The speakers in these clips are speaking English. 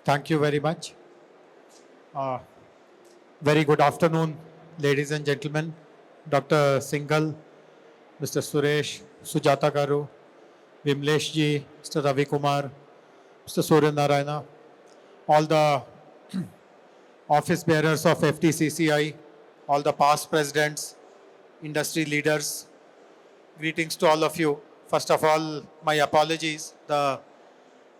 Thank you very much. Uh, Very good afternoon, ladies and gentlemen. Dr. Singhal, Mr. Suresh, Sujata Garu, Vimlesh ji, Mr. Ravi Kumar, Mr. Surya Narayana, all the office bearers of FTCCI, all the past presidents, industry leaders, greetings to all of you. First of all, my apologies. The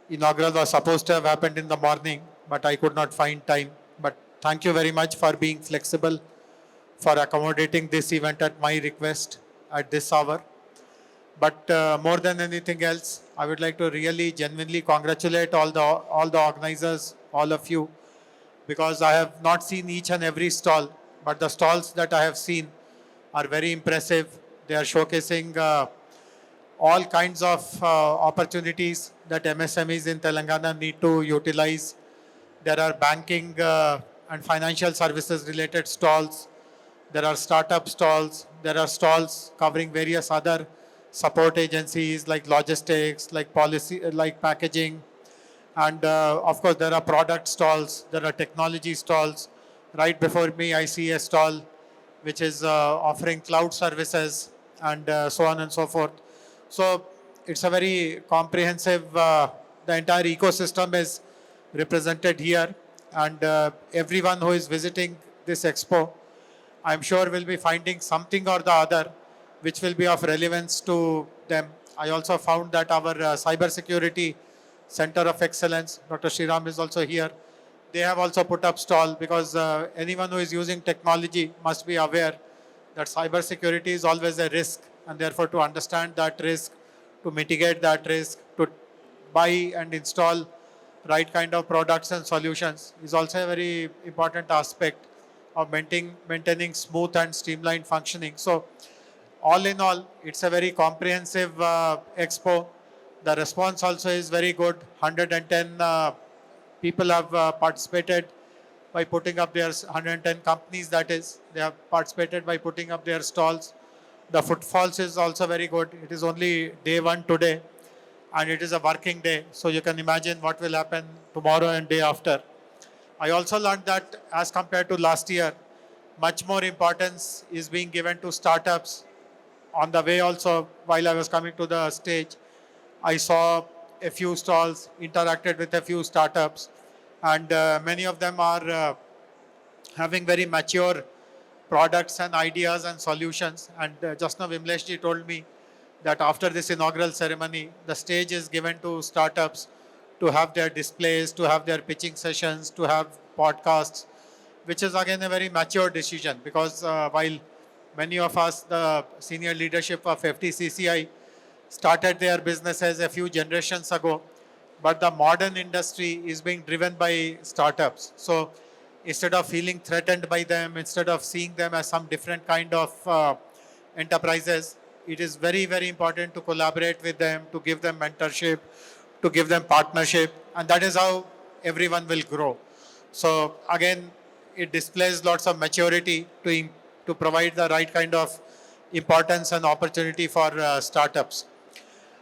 inaugural was supposed to have happened in the morning, but I could not find time. But thank you very much for being flexible, for accommodating this event at my request at this hour. But more than anything else, I would like to really genuinely congratulate all the organizers, all of you, because I have not seen each and every stall, but the stalls that I have seen are very impressive. They are showcasing all kinds of opportunities that MSMEs in Telangana need to utilize. There are banking and financial services related stalls. There are startup stalls. There are stalls covering various other support agencies like logistics, like policy, like packaging. And of course, there are product stalls. There are technology stalls. Right before me, I see a stall which is offering cloud services and so on and so forth. So it's a very comprehensive, the entire ecosystem is represented here. And everyone who is visiting this expo, I'm sure will be finding something or the other which will be of relevance to them. I also found that our cybersecurity center of excellence, Dr. Shriram is also here. They have also put up stall because anyone who is using technology must be aware that cybersecurity is always a risk, and therefore to understand that risk, to mitigate that risk, to buy and install right kind of products and solutions is also a very important aspect of maintaining smooth and streamlined functioning. So all in all, it's a very comprehensive expo. The response also is very good. 110 people have participated by putting up their 110 companies, that is, they have participated by putting up their stalls. The footfalls is also very good. It is only day one today and it is a working day. So you can imagine what will happen tomorrow and day after. I also learned that as compared to last year, much more importance is being given to startups. On the way also, while I was coming to the stage, I saw a few stalls, interacted with a few startups, and many of them are having very mature products and ideas and solutions. And just now Vimlesh ji told me that after this inaugural ceremony, the stage is given to startups to have their displays, to have their pitching sessions, to have podcasts, which is again a very mature decision because while many of us, the senior leadership of FTCCI, started their businesses a few generations ago, but the modern industry is being driven by startups. So instead of feeling threatened by them, instead of seeing them as some different kind of enterprises, it is very, very important to collaborate with them, to give them mentorship, to give them partnership, and that is how everyone will grow. So again, it displays lots of maturity to provide the right kind of importance and opportunity for startups.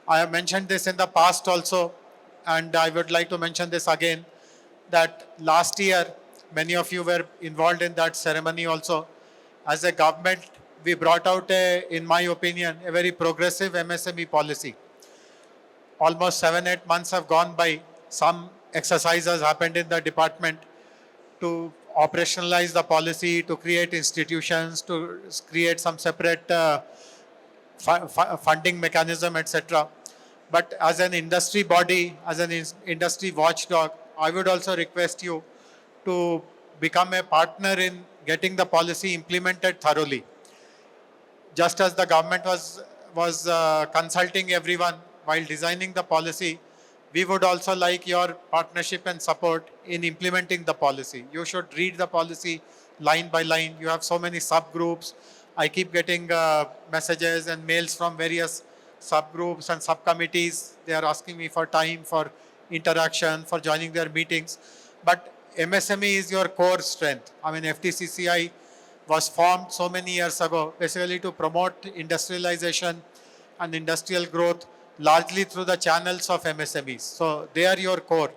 I have mentioned this in the past also, and I would like to mention this again, that last year, many of you were involved in that ceremony also. As a government, we brought out, in my opinion, a very progressive MSME policy. Almost 7-8 months have gone by. Some exercises happened in the department to operationalize the policy, to create institutions, to create some separate funding mechanism, etc. But as an industry body, as an industry watchdog, I would also request you to become a partner in getting the policy implemented thoroughly. Just as the government was consulting everyone while designing the policy, we would also like your partnership and support in implementing the policy. You should read the policy line by line. You have so many subgroups. I keep getting messages and mails from various subgroups and subcommittees. They are asking me for time, for interaction, for joining their meetings. But MSME is your core strength. I mean, FTCCI was formed so many years ago, basically to promote industrialization and industrial growth largely through the channels of MSMEs. So they are your core.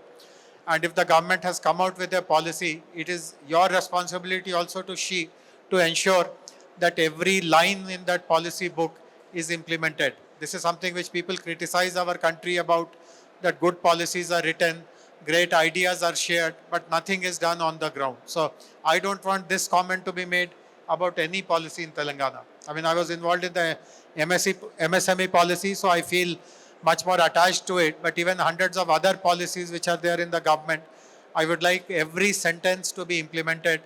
And if the government has come out with a policy, it is your responsibility also to ensure that every line in that policy book is implemented. This is something which people criticize our country about, that good policies are written, great ideas are shared, but nothing is done on the ground. So I don't want this comment to be made about any policy in Telangana. I mean, I was involved in the MSME policy, so I feel much more attached to it. But even hundreds of other policies which are there in the government, I would like every sentence to be implemented.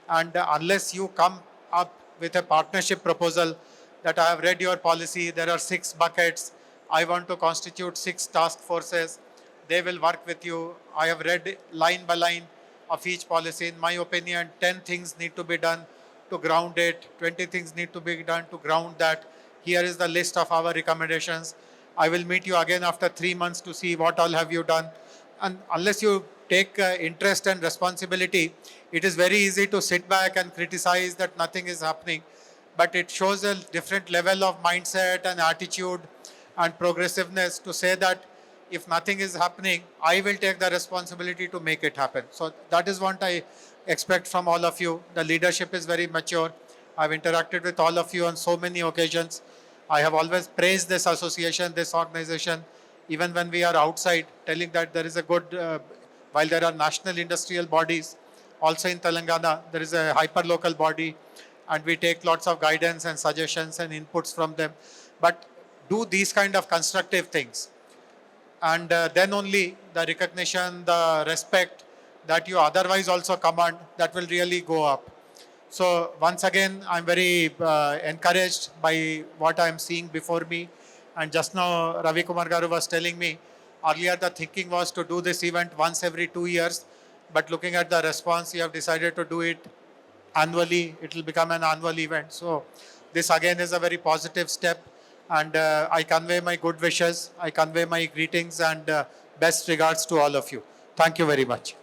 And unless you come up with a partnership proposal that I have read your policy, there are 6 buckets, I want to constitute 6 task forces, they will work with you. I have read line by line of each policy. In my opinion, 10 things need to be done to ground it, 20 things need to be done to ground that. Here is the list of our recommendations. I will meet you again after 3 months to see what all have you done. And unless you take interest and responsibility, it is very easy to sit back and criticize that nothing is happening. But it shows a different level of mindset and attitude and progressiveness to say that if nothing is happening, I will take the responsibility to make it happen. So that is what I expect from all of you. The leadership is very mature. I've interacted with all of you on so many occasions. I have always praised this association, this organization, even when we are outside, telling that there is a good, while there are national industrial bodies, also in Telangana, there is a hyper-local body, and we take lots of guidance and suggestions and inputs from them. But do these kind of constructive things. And then only the recognition, the respect that you otherwise also command, that will really go up. So once again, I'm very encouraged by what I'm seeing before me. And just now, Ravi Kumar Garu was telling me, earlier the thinking was to do this event once every 2 years. But looking at the response, you have decided to do it annually. It will become an annual event. So this again is a very positive step. And I convey my good wishes. I convey my greetings and best regards to all of you. Thank you very much.